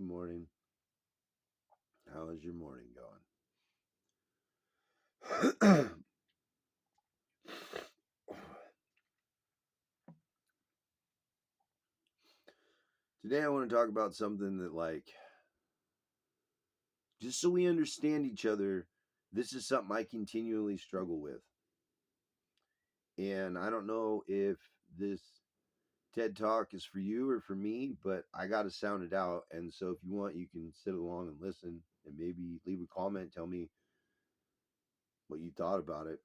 Good morning. How is your morning going? Today I want to talk about something that, just so we understand each other, this is something I continually struggle with. And I don't know if this TED Talk is for you or for me, but I got to sound it out. And so if you want, you can sit along and listen and maybe leave a comment, tell me what you thought about it.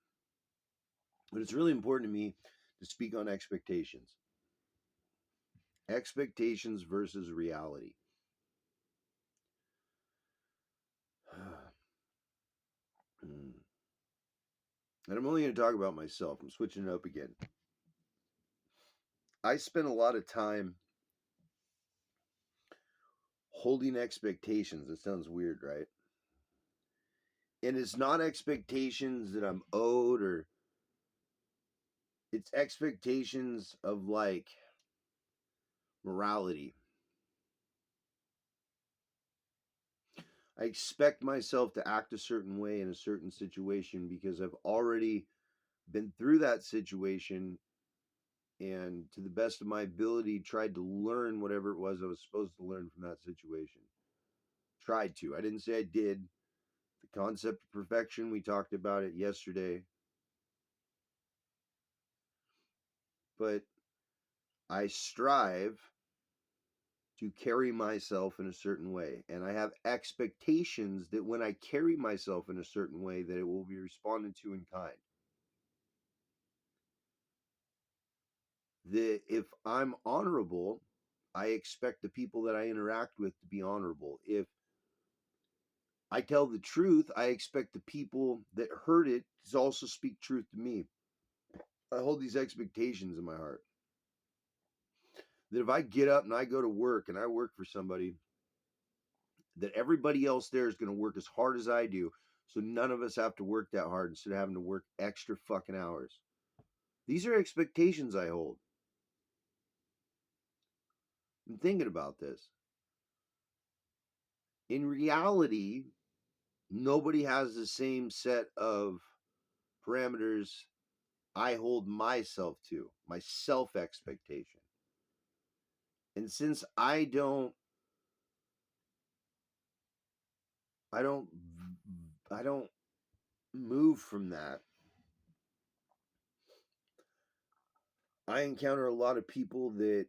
But it's really important to me to speak on expectations. Expectations versus reality. And I'm only going to talk about myself. I'm switching it up again. I spend a lot of time holding expectations. It sounds weird, right? And it's not expectations that I'm owed, or it's expectations of morality. I expect myself to act a certain way in a certain situation because I've already been through that situation and, to the best of my ability, tried to learn whatever it was I was supposed to learn from that situation. Tried to. I didn't say I did. The concept of perfection, we talked about it yesterday. But I strive to carry myself in a certain way. And I have expectations that when I carry myself in a certain way, that it will be responded to in kind. That if I'm honorable, I expect the people that I interact with to be honorable. If I tell the truth, I expect the people that heard it to also speak truth to me. I hold these expectations in my heart. That if I get up and I go to work and I work for somebody, that everybody else there is going to work as hard as I do. So none of us have to work that hard instead of having to work extra fucking hours. These are expectations I hold. I'm thinking about this. In reality, nobody has the same set of parameters I hold myself to, my self expectation. And since I don't, I don't move from that, I encounter a lot of people that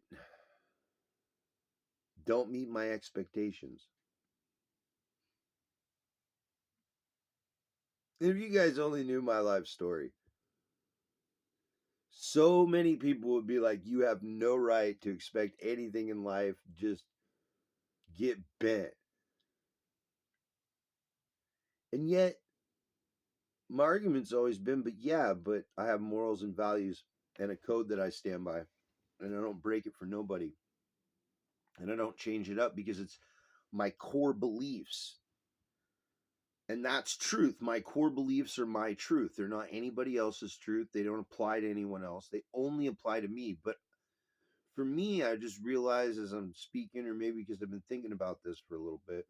don't meet my expectations. If you guys only knew my life story, so many people would be like, you have no right to expect anything in life, just get bent. And yet, my argument's always been, but I have morals and values and a code that I stand by, and I don't break it for nobody. And I don't change it up because it's my core beliefs. And that's truth. My core beliefs are my truth. They're not anybody else's truth. They don't apply to anyone else. They only apply to me. But for me, I just realized as I'm speaking, or maybe because I've been thinking about this for a little bit,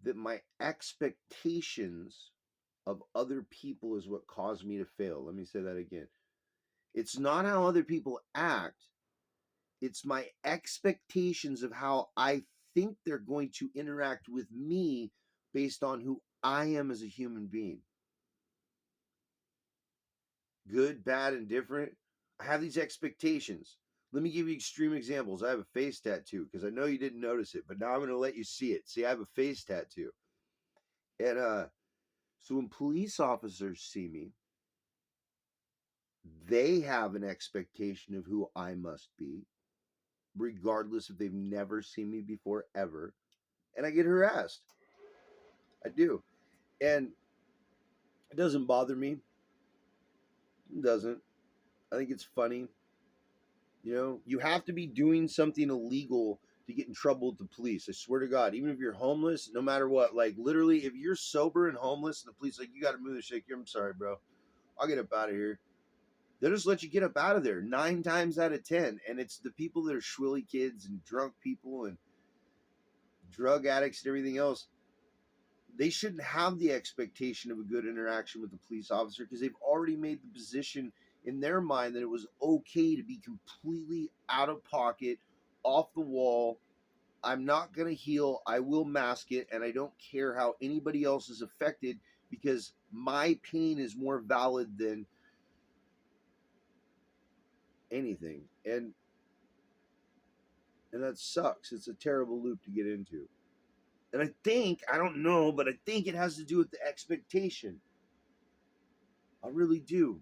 that my expectations of other people is what caused me to fail. Let me say that again. It's not how other people act, it's my expectations of how I think they're going to interact with me based on who I am as a human being. Good, bad, and different. I have these expectations. Let me give you extreme examples. I have a face tattoo because I know you didn't notice it, but now I'm going to let you see it. See, I have a face tattoo. And so when police officers see me, they have an expectation of who I must be, regardless if they've never seen me before ever. And I get harassed. I do. And it doesn't bother me. It doesn't. I think it's funny. You know, you have to be doing something illegal to get in trouble with the police. I swear to God, even if you're homeless, no matter what, like literally, if you're sober and homeless and the police like, you got to move the shit, I'm sorry, bro. I'll get up out of here. They'll just let you get up out of there 9 times out of 10. And it's the people that are shwilly kids and drunk people and drug addicts and everything else, they shouldn't have the expectation of a good interaction with the police officer because they've already made the position in their mind that it was okay to be completely out of pocket, off the wall. I'm not going to heal. I will mask it, and I don't care how anybody else is affected because my pain is more valid than anything. And that sucks. It's a terrible loop to get into. And I don't know, but I think it has to do with the expectation. I really do.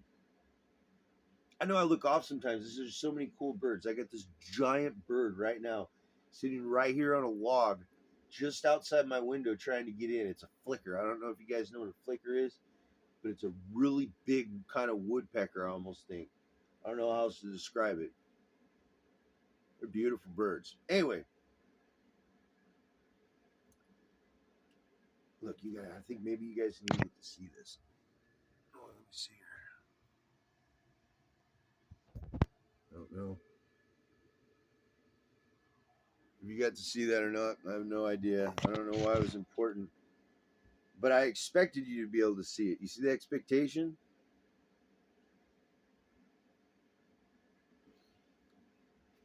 I know I look off sometimes. There's so many cool birds. I got this giant bird right now sitting right here on a log just outside my window trying to get in. It's a flicker. I don't know if you guys know what a flicker is, but it's a really big kind of woodpecker, I almost think. I don't know how else to describe it. They're beautiful birds. Anyway, look, you guys, I think maybe you guys need to see this. Oh, let me see here. I don't know if you got to see that or not. I have no idea. I don't know why it was important, but I expected you to be able to see it. You see the expectation?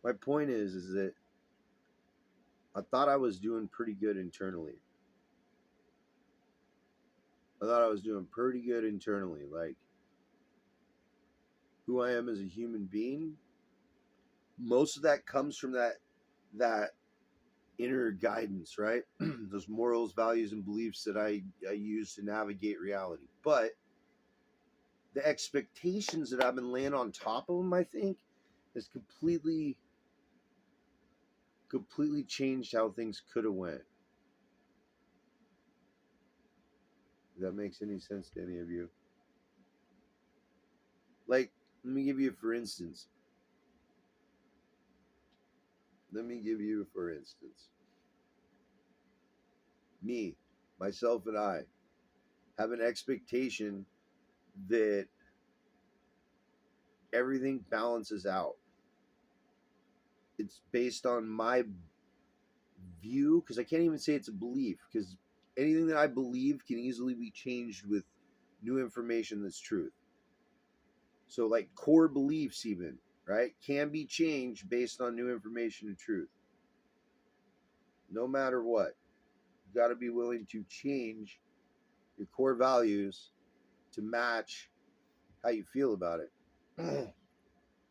My point is that I thought I was doing pretty good internally. I thought I was doing pretty good internally, like who I am as a human being. Most of that comes from that inner guidance, right? Those morals, values, and beliefs that I use to navigate reality. But the expectations that I've been laying on top of them, I think, has completely changed how things could have went. If that makes any sense to any of you. Like, let me give you for instance. Let me give you for instance. Me, myself, and I have an expectation that everything balances out. It's based on my view, because I can't even say it's a belief, because anything that I believe can easily be changed with new information that's truth. So, like core beliefs, even, right, can be changed based on new information and truth. No matter what, you got to be willing to change your core values to match how you feel about it.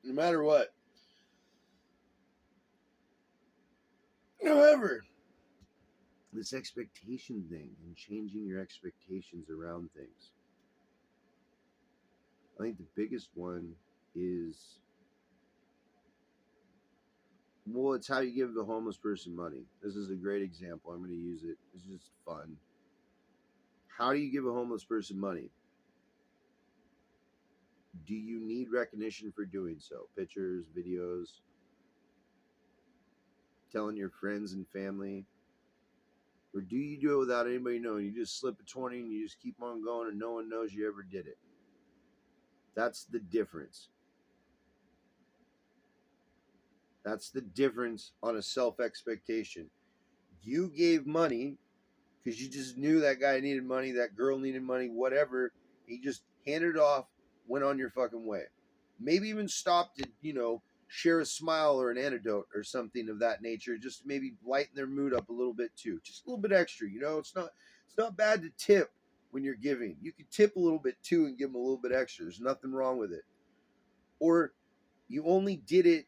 No matter what. However, this expectation thing and changing your expectations around things. I think the biggest one is, well, it's how you give the homeless person money. This is a great example. I'm going to use it. It's just fun. How do you give a homeless person money? Do you need recognition for doing so? Pictures, videos, telling your friends and family? Or do you do it without anybody knowing? You just slip a 20 and you just keep on going and no one knows you ever did it. That's the difference. That's the difference on a self expectation. You gave money because you just knew that guy needed money, that girl needed money, whatever. He just handed it off, went on your fucking way. Maybe even stopped to, share a smile or an antidote or something of that nature, just to maybe lighten their mood up a little bit too. Just a little bit extra, it's not bad to tip when you're giving. You can tip a little bit too and give them a little bit extra. There's nothing wrong with it. Or you only did it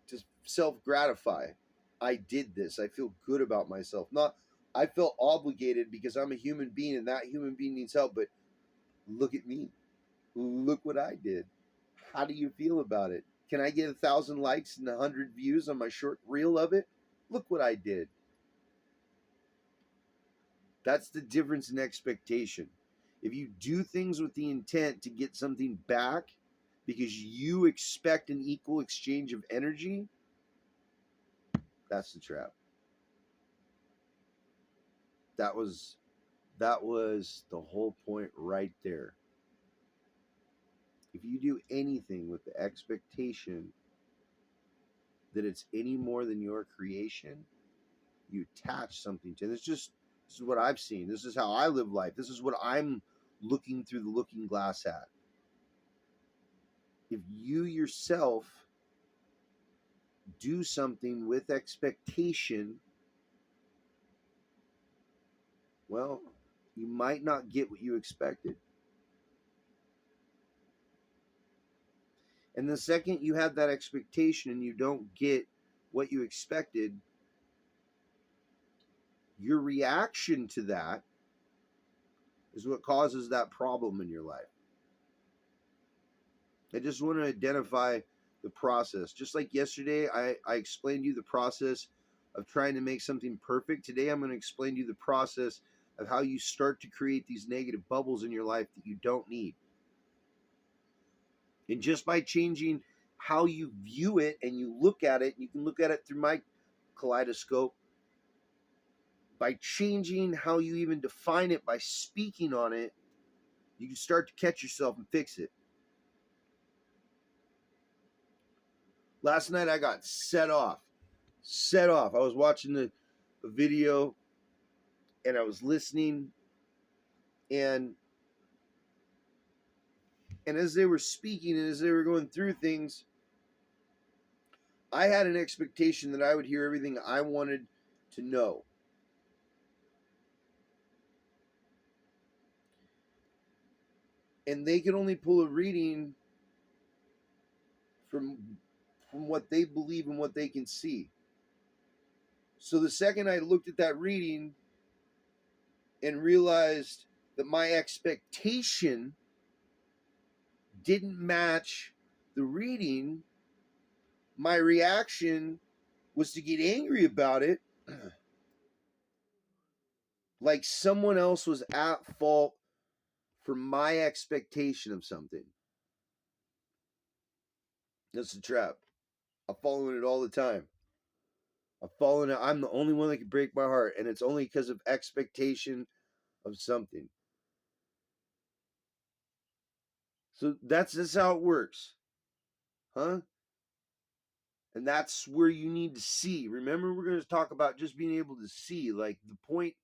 to self gratify. I did this. I feel good about myself. Not I felt obligated because I'm a human being and that human being needs help, but look at me. Look what I did. How do you feel about it? Can I get 1,000 likes and 100 views on my short reel of it? Look what I did. That's the difference in expectation. If you do things with the intent to get something back because you expect an equal exchange of energy, that's the trap. That was the whole point right there. If you do anything with the expectation that it's any more than your creation, you attach something to. This is what I've seen. This is how I live life. This is what I'm looking through the looking glass at. If you yourself do something with expectation, well, you might not get what you expected. And the second you have that expectation and you don't get what you expected, your reaction to that is what causes that problem in your life. I just want to identify the process. Just like yesterday, I explained to you the process of trying to make something perfect. Today, I'm going to explain to you the process of how you start to create these negative bubbles in your life that you don't need. And just by changing how you view it and you look at it, you can look at it through my kaleidoscope. By changing how you even define it, by speaking on it, you can start to catch yourself and fix it. Last night I got set off. I was watching a video and I was listening, and as they were speaking and as they were going through things, I had an expectation that I would hear everything I wanted to know. And they could only pull a reading from what they believe and what they can see. So the second I looked at that reading and realized that my expectation didn't match the reading, my reaction was to get angry about it, like someone else was at fault for my expectation of something. That's the trap. I fall in it all the time. I fall in it. I'm the only one that can break my heart, and it's only because of expectation of something. So that's how it works, huh? And that's where you need to see. Remember, we're going to talk about just being able to see. Like, the point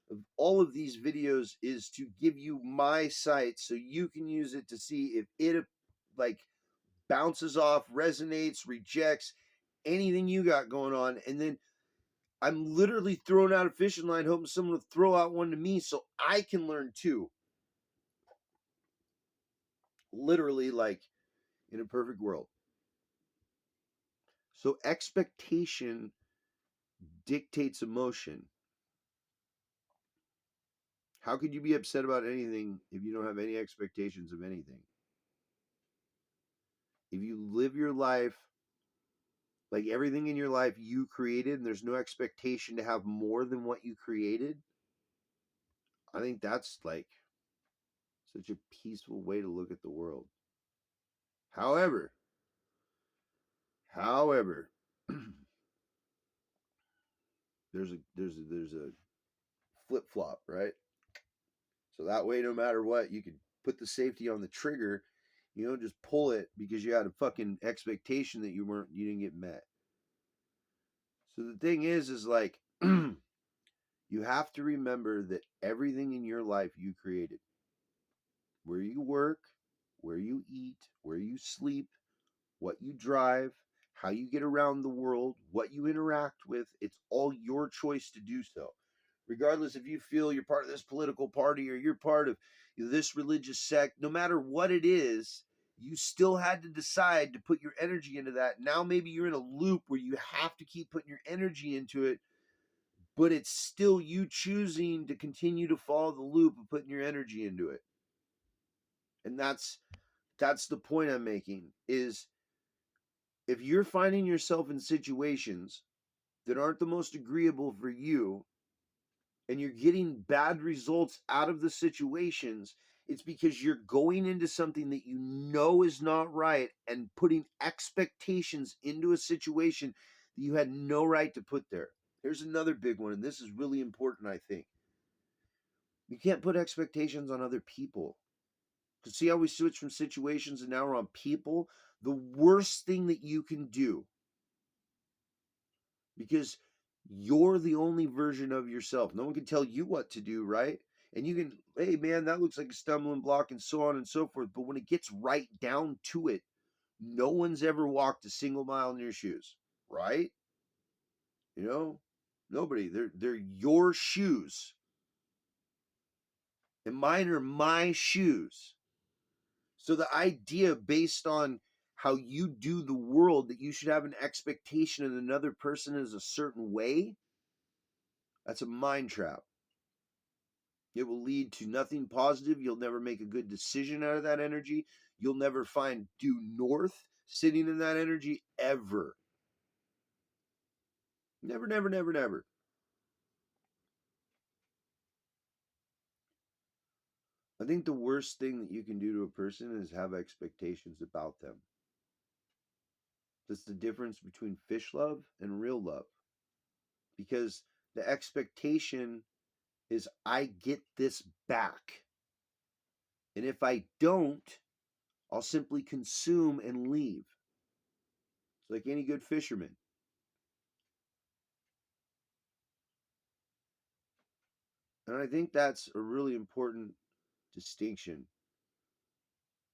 of all of these videos is to give you my sight so you can use it to see if it like bounces off, resonates, rejects anything you got going on. And then I'm literally throwing out a fishing line, hoping someone will throw out one to me so I can learn too. Literally, like in a perfect world. So expectation dictates emotion. How could you be upset about anything if you don't have any expectations of anything? If you live your life like everything in your life you created and there's no expectation to have more than what you created, I think that's like such a peaceful way to look at the world. However, there's a flip flop, right? So that way, no matter what, you can put the safety on the trigger. You don't just pull it because you had a fucking expectation that you didn't get met. So the thing is like you have to remember that everything in your life you created. Where you work, where you eat, where you sleep, what you drive, how you get around the world, what you interact with, it's all your choice to do so. Regardless if you feel you're part of this political party or you're part of this religious sect, no matter what it is, you still had to decide to put your energy into that. Now maybe you're in a loop where you have to keep putting your energy into it, but it's still you choosing to continue to follow the loop of putting your energy into it. And that's the point I'm making, is if you're finding yourself in situations that aren't the most agreeable for you and you're getting bad results out of the situations, it's because you're going into something that you know is not right and putting expectations into a situation that you had no right to put there. Here's another big one, and this is really important, I think. You can't put expectations on other people. Because see how we switch from situations and now we're on people? The worst thing that you can do, because You're the only version of yourself. No one can tell you what to do, right? And you can, hey man, that looks like a stumbling block and so on and so forth. But when it gets right down to it, no one's ever walked a single mile in your shoes, right? You know, nobody. They're your shoes, and mine are my shoes. So the idea based on how you do the world that you should have an expectation that another person is a certain way, that's a mind trap. It will lead to nothing positive. You'll never make a good decision out of that energy. You'll never find due north sitting in that energy ever. Never, never, never, never. I think the worst thing that you can do to a person is have expectations about them. That's the difference between fish love and real love. Because the expectation is I get this back. And if I don't, I'll simply consume and leave. It's like any good fisherman. And I think that's a really important distinction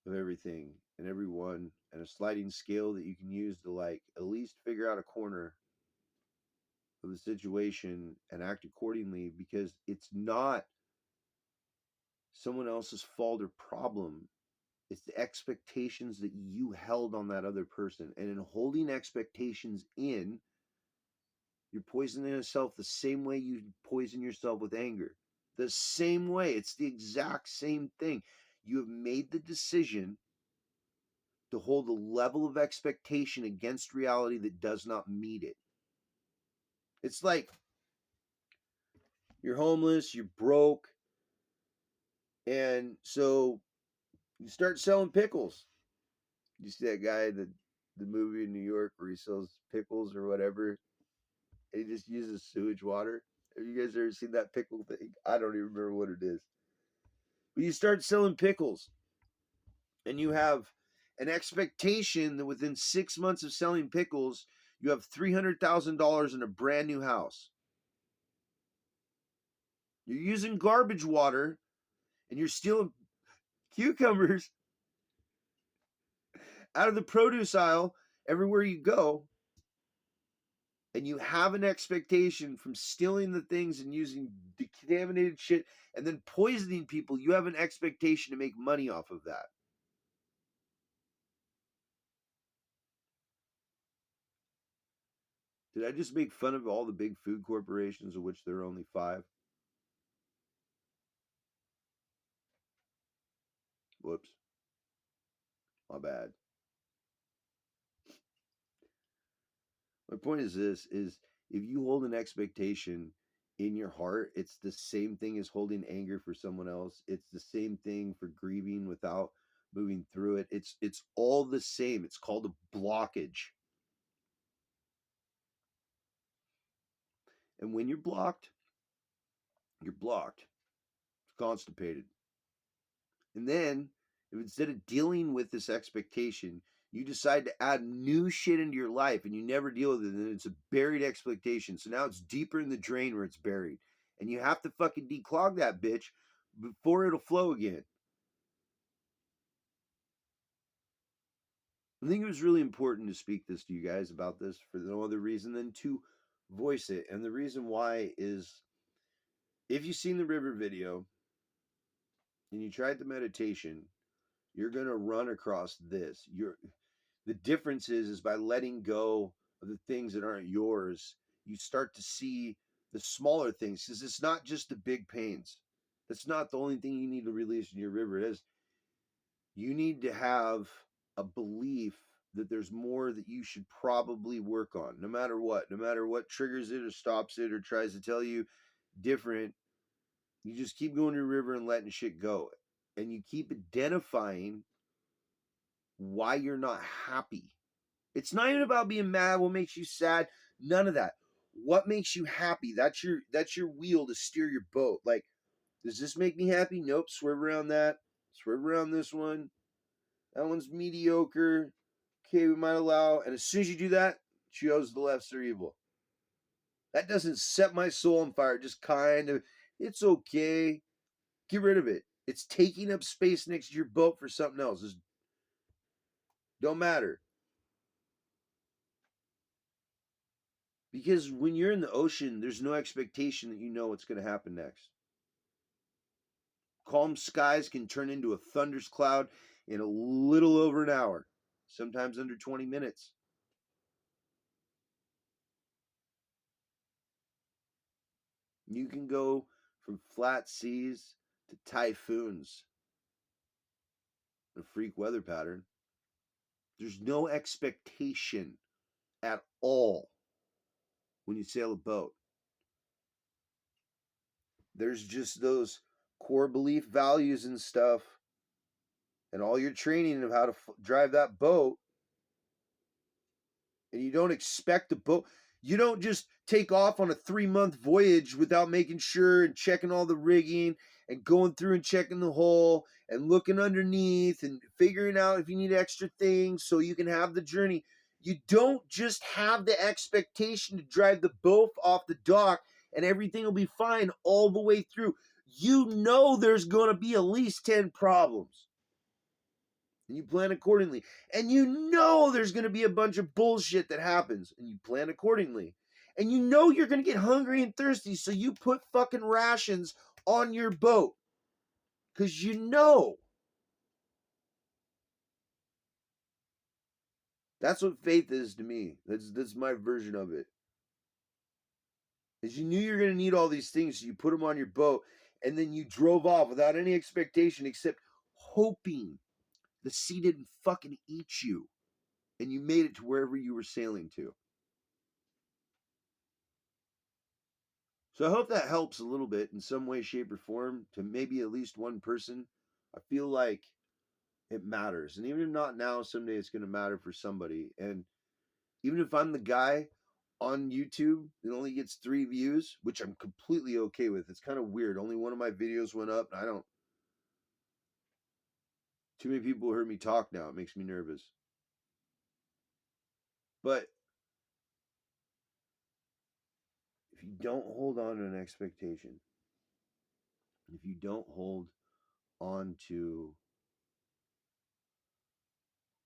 of everything and everyone, and a sliding scale that you can use to like at least figure out a corner of the situation and act accordingly, because it's not someone else's fault or problem. It's the expectations that you held on that other person. And in holding expectations in, you're poisoning yourself the same way you poison yourself with anger. The same way. It's the exact same thing. You have made the decision to hold a level of expectation against reality that does not meet it. It's like you're homeless, you're broke, and so you start selling pickles. You see that guy, the movie in New York where he sells pickles or whatever, and he just uses sewage water. Have you guys ever seen that pickle thing? I don't even remember what it is. But you start selling pickles, and you have an expectation that within 6 months of selling pickles, you have $300,000 in a brand new house. You're using garbage water and you're stealing cucumbers out of the produce aisle everywhere you go. And you have an expectation from stealing the things and using contaminated shit and then poisoning people. You have an expectation to make money off of that. Did I just make fun of all the big food corporations, of which there are only five? Whoops, my bad. My point is this: is if you hold an expectation in your heart, it's the same thing as holding anger for someone else. It's the same thing for grieving without moving through it. It's all the same. It's called a blockage. And when you're blocked, constipated. And then, if instead of dealing with this expectation, you decide to add new shit into your life and you never deal with it, then it's a buried expectation. So now it's deeper in the drain where it's buried. And you have to fucking declog that bitch before it'll flow again. I think it was really important to speak this to you guys about this for no other reason than to voice it. And the reason why is if you've seen the river video and you tried the meditation, you're going to run across this. The difference is by letting go of the things that aren't yours, you start to see the smaller things, because it's not just the big pains. That's not the only thing you need to release in your river. It is you need to have a belief that there's more that you should probably work on, no matter what triggers it or stops it or tries to tell you different. You just keep going to your river and letting shit go, and you keep identifying why you're not happy. It's not even about being mad, what makes you sad, none of that. What makes you happy? That's your wheel to steer your boat. Like, does this make me happy? Nope. Swerve around that. Swerve around this one. That one's mediocre. Okay, we might allow. And as soon as you do that, chose the lefts are evil. That doesn't set my soul on fire. Just kind of, it's okay. Get rid of it. It's taking up space next to your boat for something else. Just don't matter. Because when you're in the ocean, there's no expectation that you know what's going to happen next. Calm skies can turn into a thunderous cloud in a little over an hour, sometimes under 20 minutes. You can go from flat seas to typhoons, a freak weather pattern. There's no expectation at all when you sail a boat. There's just those core belief values and stuff, and all your training of how to drive that boat. And you don't expect a boat. You don't just take off on a 3-month voyage without making sure and checking all the rigging and going through and checking the hull and looking underneath and figuring out if you need extra things so you can have the journey. You don't just have the expectation to drive the boat off the dock and everything will be fine all the way through. You know there's going to be at least 10 problems. And you plan accordingly. And you know there's going to be a bunch of bullshit that happens, and you plan accordingly. And you know you're going to get hungry and thirsty, so you put fucking rations on your boat. Because you know. That's what faith is to me. That's my version of it. Is you knew you're going to need all these things, so you put them on your boat, and then you drove off without any expectation except hoping the sea didn't fucking eat you. And you made it to wherever you were sailing to. So I hope that helps a little bit in some way, shape, or form to maybe at least one person. I feel like it matters. And even if not now, someday it's going to matter for somebody. And even if I'm the guy on YouTube that only gets 3 views, which I'm completely okay with, it's kind of weird. Only one of my videos went up, and I don't. Too many people heard me talk now. It makes me nervous. But if you don't hold on to an expectation, if you don't hold on to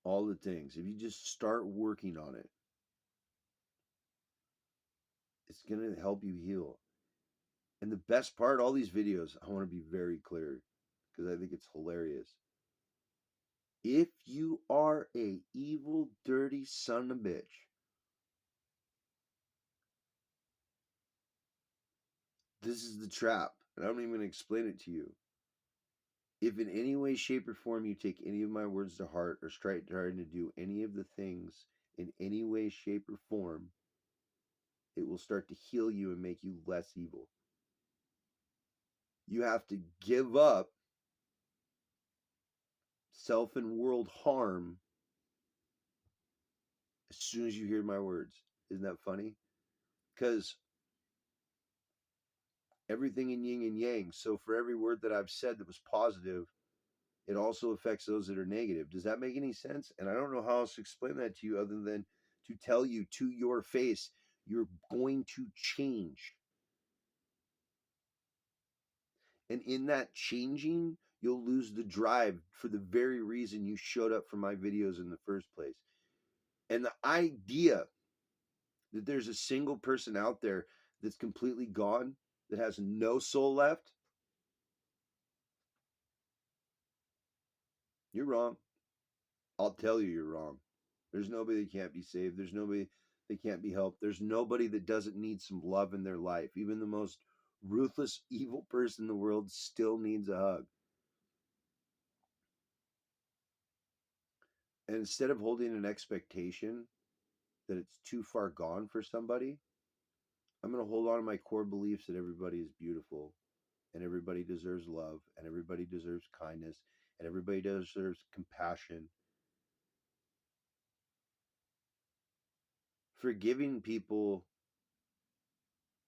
all the things, if you just start working on it, it's going to help you heal. And the best part, all these videos, I want to be very clear because I think it's hilarious. If you are a evil, dirty son of a bitch, this is the trap. And I'm not even going to explain it to you. If in any way, shape, or form you take any of my words to heart or trying to do any of the things in any way, shape, or form, it will start to heal you and make you less evil. You have to give up self and world harm as soon as you hear my words. Isn't that funny? Because everything in yin and yang. So for every word that I've said that was positive, it also affects those that are negative. Does that make any sense? And I don't know how else to explain that to you other than to tell you to your face, you're going to change. And in that changing, you'll lose the drive for the very reason you showed up for my videos in the first place. And the idea that there's a single person out there that's completely gone, that has no soul left, you're wrong. I'll tell you you're wrong. There's nobody that can't be saved. There's nobody that can't be helped. There's nobody that doesn't need some love in their life. Even the most ruthless, evil person in the world still needs a hug. And instead of holding an expectation that it's too far gone for somebody, I'm going to hold on to my core beliefs that everybody is beautiful and everybody deserves love and everybody deserves kindness and everybody deserves compassion. Forgiving people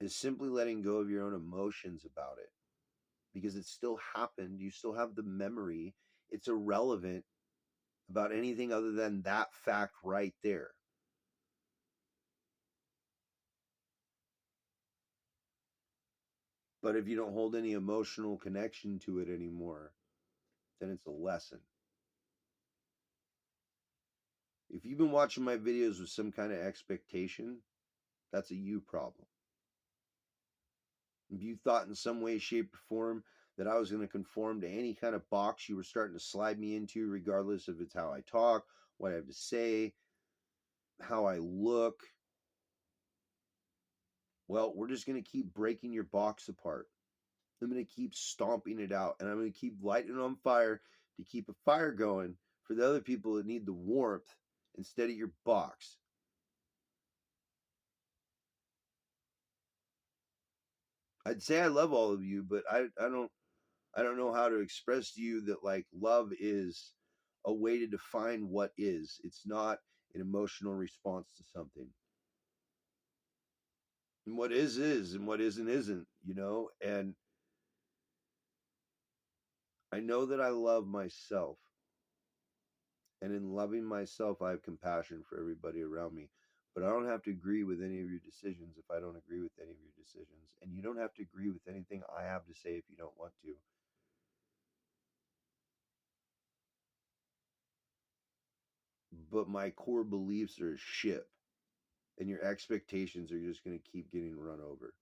is simply letting go of your own emotions about it because it still happened. You still have the memory. It's irrelevant about anything other than that fact right there. But if you don't hold any emotional connection to it anymore, then it's a lesson. If you've been watching my videos with some kind of expectation, that's a you problem. If you thought in some way, shape, or form that I was going to conform to any kind of box you were starting to slide me into, regardless if it's how I talk, what I have to say, how I look, well, we're just going to keep breaking your box apart. I'm going to keep stomping it out, and I'm going to keep lighting it on fire to keep a fire going for the other people that need the warmth instead of your box. I'd say I love all of you, but I don't know how to express to you that like love is a way to define what is. It's not an emotional response to something. And what is and what isn't, you know? And I know that I love myself. And in loving myself, I have compassion for everybody around me. But I don't have to agree with any of your decisions if I don't agree with any of your decisions. And you don't have to agree with anything I have to say if you don't want to. But my core beliefs are a ship, and your expectations are just going to keep getting run over.